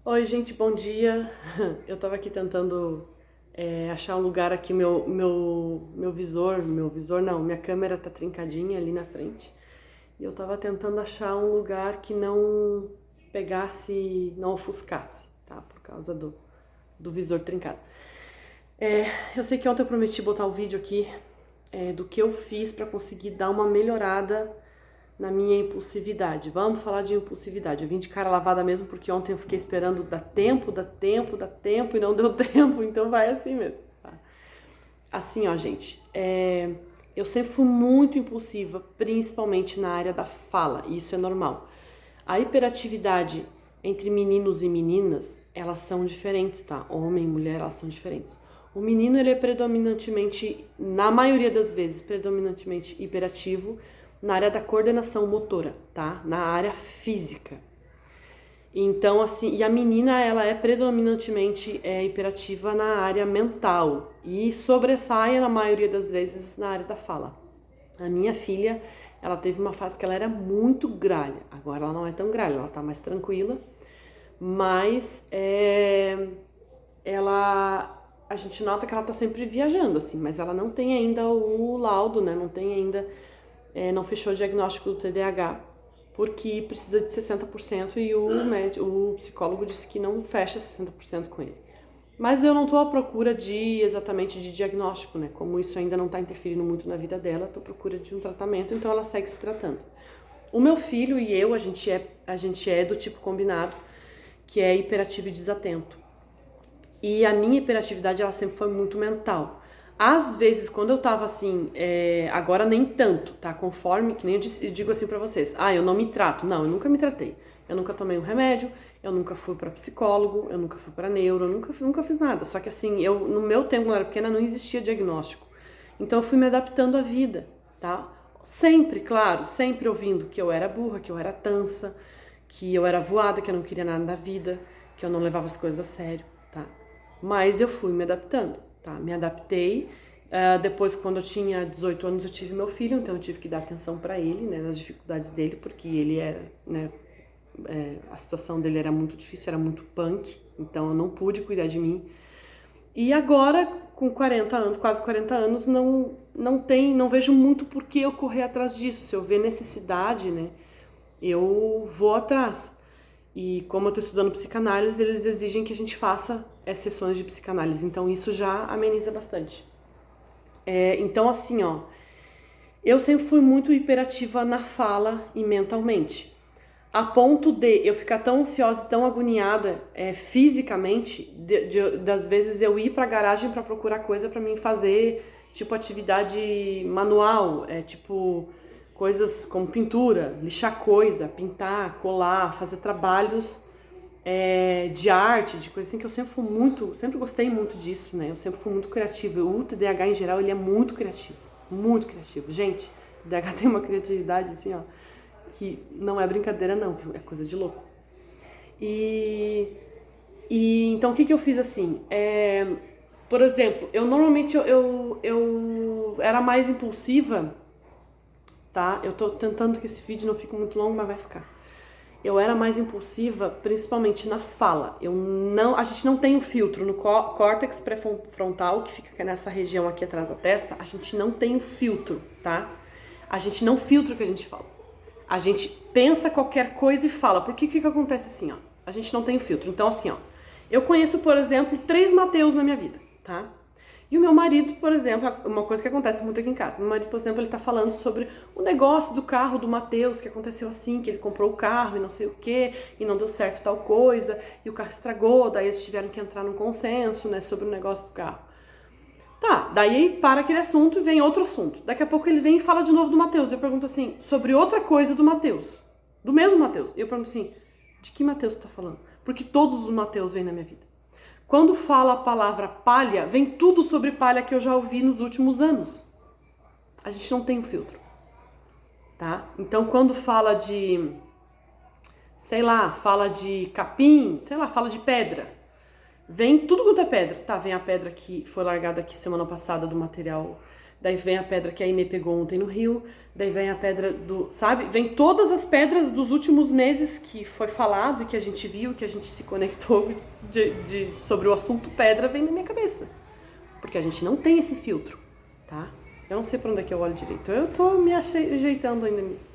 Oi, gente, bom dia. Eu tava aqui tentando achar um lugar aqui, meu visor não, minha câmera tá trincadinha ali na frente. E eu tava tentando achar um lugar que não pegasse, não ofuscasse, tá? Por causa do visor trincado. Eu sei que ontem eu prometi botar o vídeo aqui do que eu fiz pra conseguir dar uma melhorada na minha impulsividade. Vamos falar de impulsividade. Eu vim de cara lavada mesmo porque ontem eu fiquei esperando dar tempo, dar tempo, dar tempo e não deu tempo, então vai assim mesmo. Tá? Assim, ó, gente, eu sempre fui muito impulsiva, principalmente na área da fala, e isso é normal. A hiperatividade entre meninos e meninas, elas são diferentes, tá? Homem e mulher, elas são diferentes. O menino, ele é predominantemente, na maioria das vezes, predominantemente hiperativo na área da coordenação motora, tá? Na área física. Então, assim, e a menina, ela é predominantemente hiperativa na área mental e sobressaia, na maioria das vezes, na área da fala. A minha filha, ela teve uma fase que ela era muito gralha. Agora ela não é tão gralha, ela tá mais tranquila. Mas a gente nota que ela tá sempre viajando, assim, mas ela não tem ainda o laudo, né? Não tem ainda, não fechou o diagnóstico do TDAH, porque precisa de 60% e o psicólogo disse que não fecha 60% com ele. Mas eu não estou à procura exatamente de diagnóstico, né? Como isso ainda não está interferindo muito na vida dela, estou à procura de um tratamento, então ela segue se tratando. O meu filho e eu, a gente é do tipo combinado, que é hiperativo e desatento. E a minha hiperatividade, ela sempre foi muito mental. Às vezes, quando eu tava assim, agora nem tanto, tá? Conforme, que nem eu digo assim pra vocês, eu não me trato. Não, eu nunca me tratei. Eu nunca tomei um remédio, eu nunca fui pra psicólogo, eu nunca fui pra neuro, eu nunca fiz nada. Só que assim, no meu tempo, quando eu era pequena, não existia diagnóstico. Então eu fui me adaptando à vida, tá? Sempre, claro, sempre ouvindo que eu era burra, que eu era tansa, que eu era voada, que eu não queria nada da vida, que eu não levava as coisas a sério, tá? Mas eu fui me adaptando, tá? Me adaptei. Depois, quando eu tinha 18 anos, eu tive meu filho, então eu tive que dar atenção para ele, né, nas dificuldades dele, porque ele era, né, a situação dele era muito difícil, era muito punk, então eu não pude cuidar de mim. E agora, com 40 anos, quase 40 anos, não vejo muito por que eu correr atrás disso. Se eu ver necessidade, né, eu vou atrás. E como eu estou estudando psicanálise, eles exigem que a gente faça sessões de psicanálise, então isso já ameniza bastante. Então, assim, ó, eu sempre fui muito hiperativa na fala e mentalmente, a ponto de eu ficar tão ansiosa e tão agoniada fisicamente, das vezes eu ir pra garagem para procurar coisa para mim fazer, tipo atividade manual, tipo coisas como pintura, lixar coisa, pintar, colar, fazer trabalhos de arte, de coisa assim, que eu sempre gostei muito disso, né? Eu sempre fui muito criativa. O TDAH em geral, ele é muito criativo, muito criativo. Gente, o TDAH tem uma criatividade assim, ó, que não é brincadeira não, viu? É coisa de louco. E, então o que eu fiz assim? Por exemplo, eu normalmente eu era mais impulsiva, tá? Eu tô tentando que esse vídeo não fique muito longo, mas vai ficar. Eu era mais impulsiva, principalmente na fala. A gente não tem um filtro no córtex pré-frontal, que fica nessa região aqui atrás da testa, a gente não tem um filtro, tá? A gente não filtra o que a gente fala. A gente pensa qualquer coisa e fala. Por que acontece assim, ó? A gente não tem filtro. Então, assim, ó, eu conheço, por exemplo, 3 Mateus na minha vida, tá? E o meu marido, por exemplo, uma coisa que acontece muito aqui em casa. Meu marido, por exemplo, ele tá falando sobre o negócio do carro do Matheus, que aconteceu assim, que ele comprou o carro e não sei o que, e não deu certo tal coisa, e o carro estragou, daí eles tiveram que entrar num consenso, né, sobre o negócio do carro. Tá, daí para aquele assunto e vem outro assunto. Daqui a pouco ele vem e fala de novo do Matheus. Eu pergunto assim, sobre outra coisa do Matheus. Do mesmo Matheus. E eu pergunto assim, de que Matheus você tá falando? Porque todos os Matheus vêm na minha vida. Quando fala a palavra palha, vem tudo sobre palha que eu já ouvi nos últimos anos. A gente não tem um filtro, tá? Então, quando fala de, sei lá, fala de capim, sei lá, fala de pedra, vem tudo quanto é pedra. Tá, vem a pedra que foi largada aqui semana passada do material daí vem a pedra que a Aimee pegou ontem no rio, daí vem a pedra do, sabe? Vem todas as pedras dos últimos meses que foi falado e que a gente viu, que a gente se conectou sobre o assunto pedra, vem na minha cabeça. Porque a gente não tem esse filtro, tá? Eu não sei pra onde é que eu olho direito, eu tô me ajeitando ainda nisso.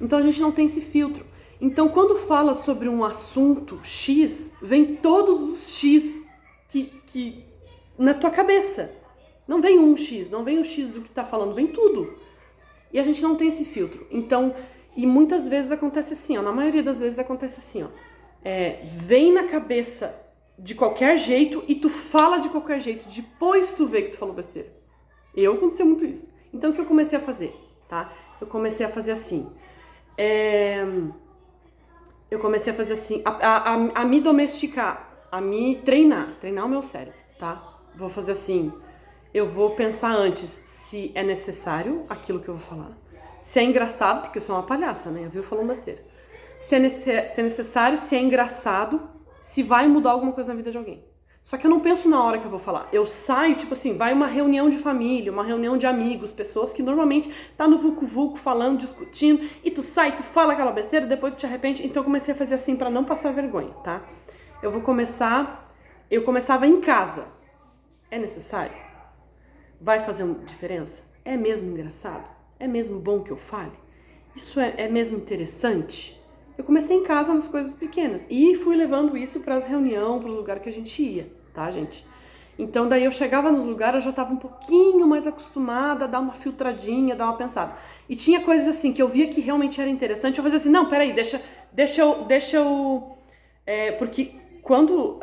Então a gente não tem esse filtro. Então quando fala sobre um assunto X, vem todos os X que na tua cabeça. Não vem um X, não vem o X do que tá falando, vem tudo. E a gente não tem esse filtro. Então, e muitas vezes acontece assim, ó, na maioria das vezes acontece assim, ó. Vem na cabeça de qualquer jeito e tu fala de qualquer jeito, depois tu vê que tu falou besteira. Aconteceu muito isso. Então o que eu comecei a fazer, tá? Eu comecei a fazer assim. A me domesticar, a me treinar o meu cérebro, tá? Vou fazer assim, eu vou pensar antes se é necessário aquilo que eu vou falar. Se é engraçado, porque eu sou uma palhaça, né? Eu vivo falando besteira. Se é necessário, se é engraçado, se vai mudar alguma coisa na vida de alguém. Só que eu não penso na hora que eu vou falar. Eu saio, tipo assim, vai uma reunião de família, uma reunião de amigos, pessoas que normalmente tá no vucu-vucu falando, discutindo, e tu sai, tu fala aquela besteira, depois tu te arrepende. Então eu comecei a fazer assim pra não passar vergonha, tá? Eu começava em casa. É necessário? Vai fazer uma diferença? É mesmo engraçado? É mesmo bom que eu fale? Isso é mesmo interessante? Eu comecei em casa nas coisas pequenas e fui levando isso para as reuniões, para os lugares que a gente ia, tá, gente? Então daí eu chegava nos lugares, eu já estava um pouquinho mais acostumada a dar uma filtradinha, dar uma pensada. E tinha coisas assim que eu via que realmente era interessante, eu fazia assim, não, peraí, deixa eu... porque quando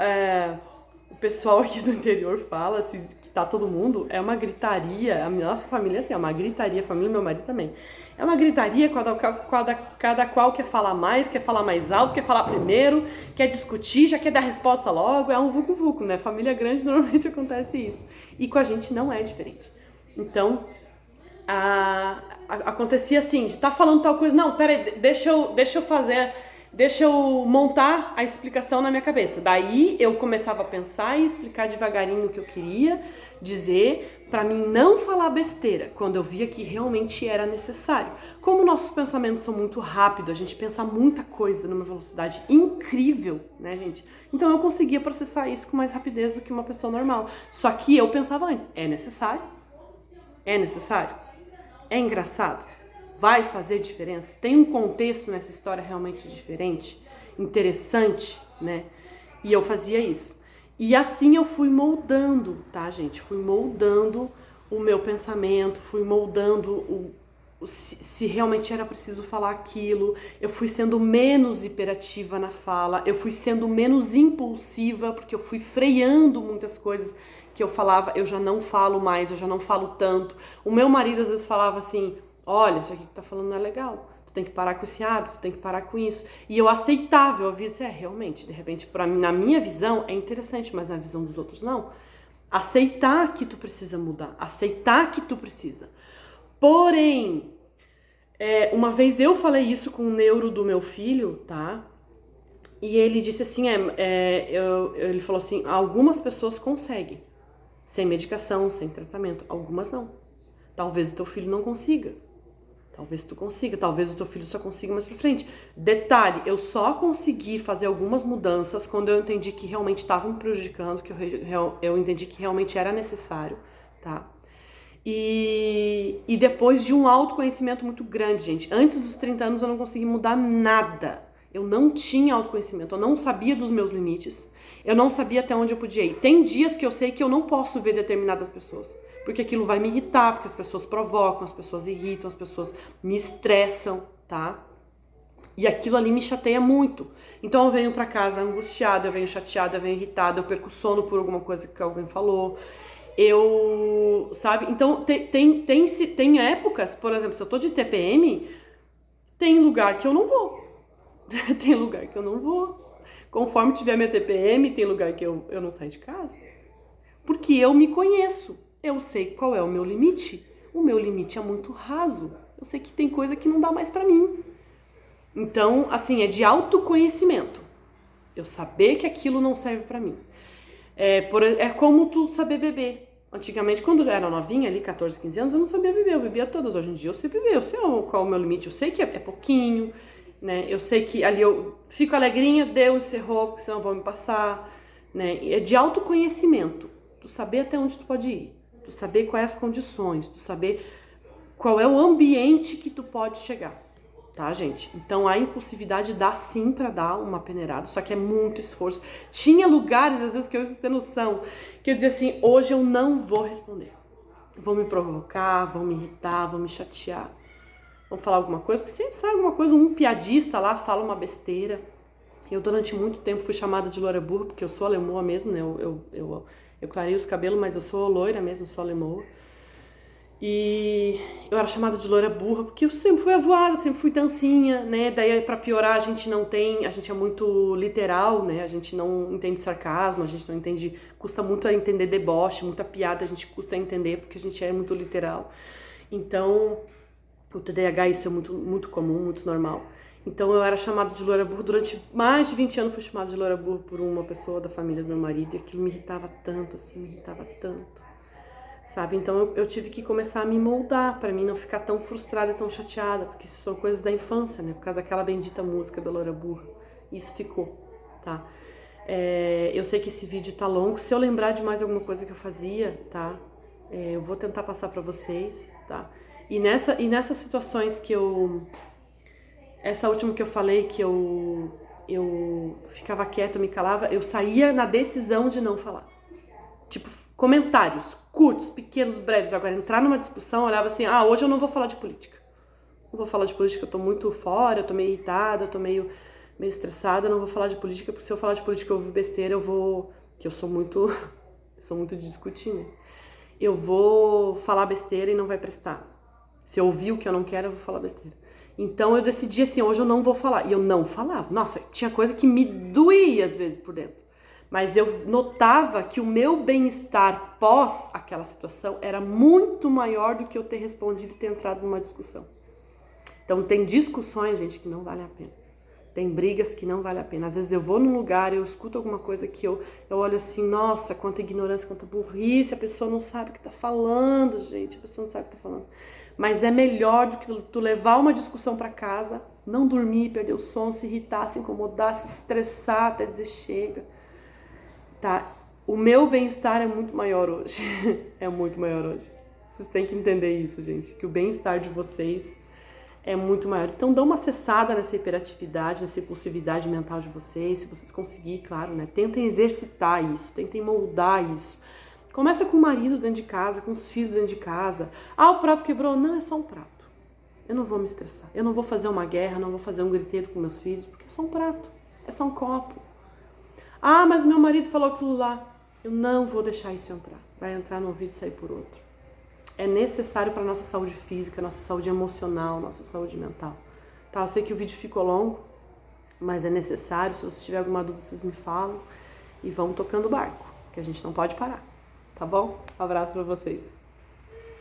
o pessoal aqui do interior fala assim, que tá todo mundo, é uma gritaria, a nossa família assim, é uma gritaria, a família do meu marido também. É uma gritaria, cada qual quer falar mais alto, quer falar primeiro, quer discutir, já quer dar resposta logo, é um vucu-vucu, né? Família grande normalmente acontece isso. E com a gente não é diferente. Então, acontecia assim, de tá falando tal coisa, não, peraí, deixa eu montar a explicação na minha cabeça. Daí eu começava a pensar e explicar devagarinho o que eu queria dizer, para mim não falar besteira, quando eu via que realmente era necessário. Como nossos pensamentos são muito rápidos, a gente pensa muita coisa numa velocidade incrível, né, gente? Então eu conseguia processar isso com mais rapidez do que uma pessoa normal. Só que eu pensava antes, é necessário? É necessário? É engraçado? Vai fazer diferença? Tem um contexto nessa história realmente diferente, interessante, né? E eu fazia isso. E assim eu fui moldando, tá, gente? Fui moldando o meu pensamento, fui moldando se realmente era preciso falar aquilo. Eu fui sendo menos hiperativa na fala, eu fui sendo menos impulsiva, porque eu fui freando muitas coisas que eu falava. Eu já não falo mais, eu já não falo tanto. O meu marido às vezes falava assim, olha, isso aqui que tá falando não é legal, tu tem que parar com esse hábito, tu tem que parar com isso. E eu aceitava, eu via assim, realmente, de repente, na minha visão é interessante, mas na visão dos outros não. Aceitar que tu precisa mudar, aceitar que tu precisa. Porém, uma vez eu falei isso com o neuro do meu filho, tá? E ele disse assim, ele falou assim, algumas pessoas conseguem, sem medicação, sem tratamento, algumas não. Talvez o teu filho não consiga. Talvez tu consiga, talvez o teu filho só consiga mais pra frente. Detalhe, eu só consegui fazer algumas mudanças quando eu entendi que realmente estavam me prejudicando, que eu entendi que realmente era necessário, tá? E depois de um autoconhecimento muito grande, gente. Antes dos 30 anos eu não consegui mudar nada. Eu não tinha autoconhecimento, eu não sabia dos meus limites, eu não sabia até onde eu podia ir. Tem dias que eu sei que eu não posso ver determinadas pessoas, porque aquilo vai me irritar, porque as pessoas provocam, as pessoas irritam, as pessoas me estressam, tá? E aquilo ali me chateia muito. Então eu venho pra casa angustiada, eu venho chateada, eu venho irritada, eu perco sono por alguma coisa que alguém falou. Sabe? Então tem épocas, por exemplo, se eu tô de TPM, tem lugar que eu não vou. Tem lugar que eu não vou. Conforme tiver minha TPM, tem lugar que eu não saio de casa. Porque eu me conheço. Eu sei qual é o meu limite. O meu limite é muito raso. Eu sei que tem coisa que não dá mais pra mim. Então, assim, é de autoconhecimento. Eu saber que aquilo não serve pra mim. É como tu saber beber. Antigamente, quando eu era novinha, ali, 14, 15 anos, eu não sabia beber, eu bebia todas. Hoje em dia eu sei beber, eu sei qual é o meu limite, eu sei que é pouquinho, né? Eu sei que ali eu fico alegrinha, deu, encerrou, porque senão vão me passar, né? É de autoconhecimento, tu saber até onde tu pode ir, tu saber quais as condições, tu saber qual é o ambiente que tu pode chegar, tá, gente? Então a impulsividade dá sim pra dar uma peneirada, só que é muito esforço. Tinha lugares, às vezes, que eu preciso ter noção, que eu dizia assim, hoje eu não vou responder. Vão me provocar, vão me irritar, vão me chatear. Vão falar alguma coisa, porque sempre sai alguma coisa, um piadista lá fala uma besteira. Eu durante muito tempo fui chamada de loira burra, porque eu sou alemoa mesmo, né? Eu clarei os cabelos, mas eu sou loira mesmo, sou alemoa. E eu era chamada de loira burra, porque eu sempre fui avoada, sempre fui dancinha, né? Daí, pra piorar, a gente é muito literal, né? A gente não entende sarcasmo, a gente não entende, custa muito a entender deboche, muita piada a gente custa a entender, porque a gente é muito literal. Então, o TDAH, isso é muito, muito comum, muito normal. Então, eu era chamada de loira burra, durante mais de 20 anos fui chamada de loira burra por uma pessoa da família do meu marido, e aquilo me irritava tanto, assim, me irritava tanto. Sabe? Então eu tive que começar a me moldar para mim não ficar tão frustrada e tão chateada, porque isso são coisas da infância, né? Por causa daquela bendita música da Loura Burra. Isso ficou, tá? Eu sei que esse vídeo tá longo. Se eu lembrar de mais alguma coisa que eu fazia, tá? Eu vou tentar passar para vocês, tá? E nessas situações que essa última que eu falei, que eu ficava quieta, eu me calava, eu saía na decisão de não falar. Tipo, comentários curtos, pequenos, breves. Agora, entrar numa discussão, eu olhava assim, hoje eu não vou falar de política. Não vou falar de política, eu tô muito fora, eu tô meio irritada, eu tô meio estressada, eu não vou falar de política, porque se eu falar de política eu ouvir besteira, eu vou... Que eu sou muito de discutir, né? Eu vou falar besteira e não vai prestar. Se eu ouvir o que eu não quero, eu vou falar besteira. Então eu decidi assim, hoje eu não vou falar. E eu não falava. Nossa, tinha coisa que me doía às vezes por dentro. Mas eu notava que o meu bem-estar pós aquela situação era muito maior do que eu ter respondido e ter entrado numa discussão. Então tem discussões, gente, que não valem a pena. Tem brigas que não valem a pena. Às vezes eu vou num lugar, eu escuto alguma coisa que eu olho assim, nossa, quanta ignorância, quanta burrice, a pessoa não sabe o que tá falando, gente, a pessoa não sabe o que tá falando. Mas é melhor do que tu levar uma discussão pra casa, não dormir, perder o sono, se irritar, se incomodar, se estressar até dizer chega. Tá? O meu bem-estar é muito maior hoje. É muito maior hoje. Vocês têm que entender isso, gente. Que o bem-estar de vocês é muito maior. Então, dá uma acessada nessa hiperatividade, nessa impulsividade mental de vocês. Se vocês conseguirem, claro, né? Tentem exercitar isso. Tentem moldar isso. Começa com o marido dentro de casa, com os filhos dentro de casa. O prato quebrou. Não, é só um prato. Eu não vou me estressar. Eu não vou fazer uma guerra, não vou fazer um griteiro com meus filhos, porque é só um prato. É só um copo. Mas o meu marido falou aquilo lá. Eu não vou deixar isso entrar. Vai entrar num vídeo e sair por outro. É necessário para nossa saúde física, nossa saúde emocional, nossa saúde mental. Tá, eu sei que o vídeo ficou longo, mas é necessário. Se você tiver alguma dúvida, vocês me falam. E vamos tocando o barco, que a gente não pode parar. Tá bom? Um abraço para vocês.